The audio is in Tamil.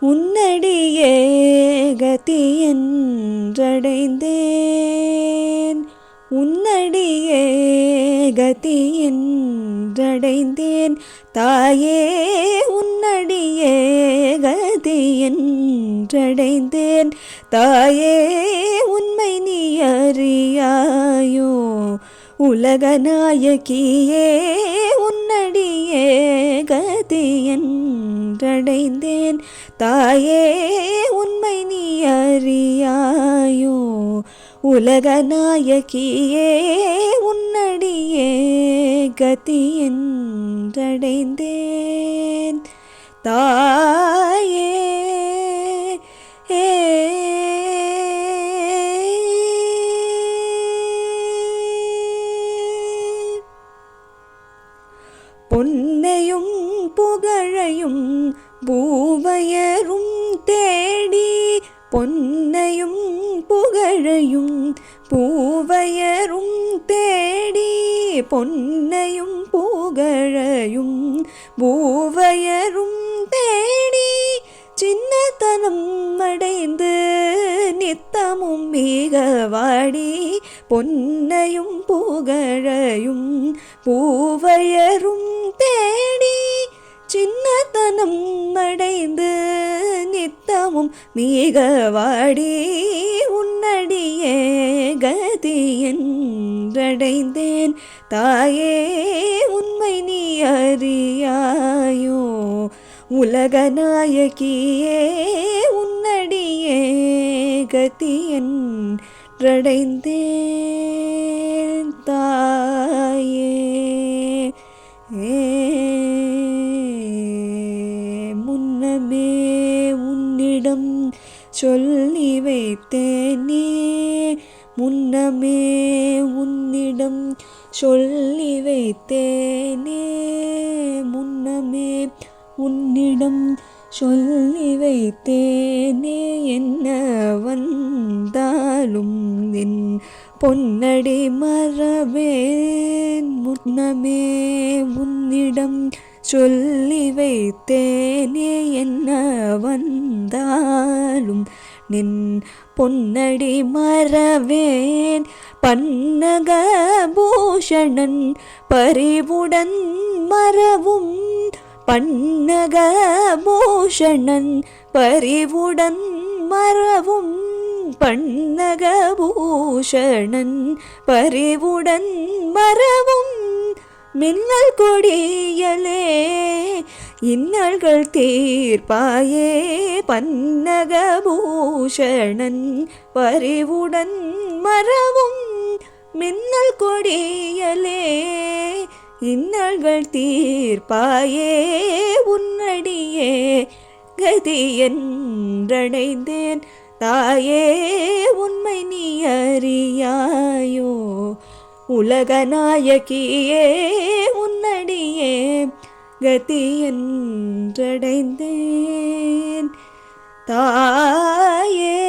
உன்னடியே கதி என்றடைந்தேன். உன்னடியே கதி என்றடைந்தேன். தாயே உன்னடியே கதி என்றடைந்தேன். தாயே உண்மை நீ அறியாயோ உலகநாயகியே உன்னடியே கதி என்றடைந்தேன். தாயே உண்மை நீ அறியாயோ உலகநாயகியே உன்னடியே கதி என்றடைந்தேன். தாயே பொன்னையும் புகழையும் பூவையரும் தேடி. பொன்னையும் புகழையும் பூவையரும் தேடி. பொன்னையும் புகழையும் பூவையரும் தேடி. சின்னத்தனம் அடைந்து நித்தமும் மிக வாடி. பொன்னையும் புகழையும் பூவையரும் தேடி. சின்னத்தனம் அடைந்து நித்தமும் மிக வாடி. உன்னடியே கதி என்றடைந்தேன். தாயே உண்மை நீ அறியாயோ உலகநாயகியே உன்னடியே கதி என்றடைந்தேன். தாயே முன்னமே உன்னிடம் சொல்லி வைத்தேனே. முன்னமே உன்னிடம் சொல்லி வைத்தேனே. முன்னமே உன்னிடம் சொல்லி வைத்தேனே. என்ன வந்தாலும் என் பொன்னடி மறவேன். முன்னமே உன்னிடம் சொல்லி வைத்தேனே. என்ன வந்தாலும் நின் பொன்னடி மறவேன். பன்னக பூஷணன் பரிவுடன் மறவும். பன்னக பூஷணன் பரிவுடன் மறவும். பன்னக பூஷணன் பரிவுடன் மறவும். மின்னல் கொடியலே இன்னல்கள் தீர்ப்பாயே. பன்னக பூஷணன் பரிவுடன் மறவும். மின்னல் கொடியலே இன்னல்கள் தீர்ப்பாயே. உன்னடியே கதி என்றடைந்தேன். தாயே உண்மை நீ அறியாயோ உலகநாயகியே உன்னடியே கதி என்றடைந்தேன். தாயே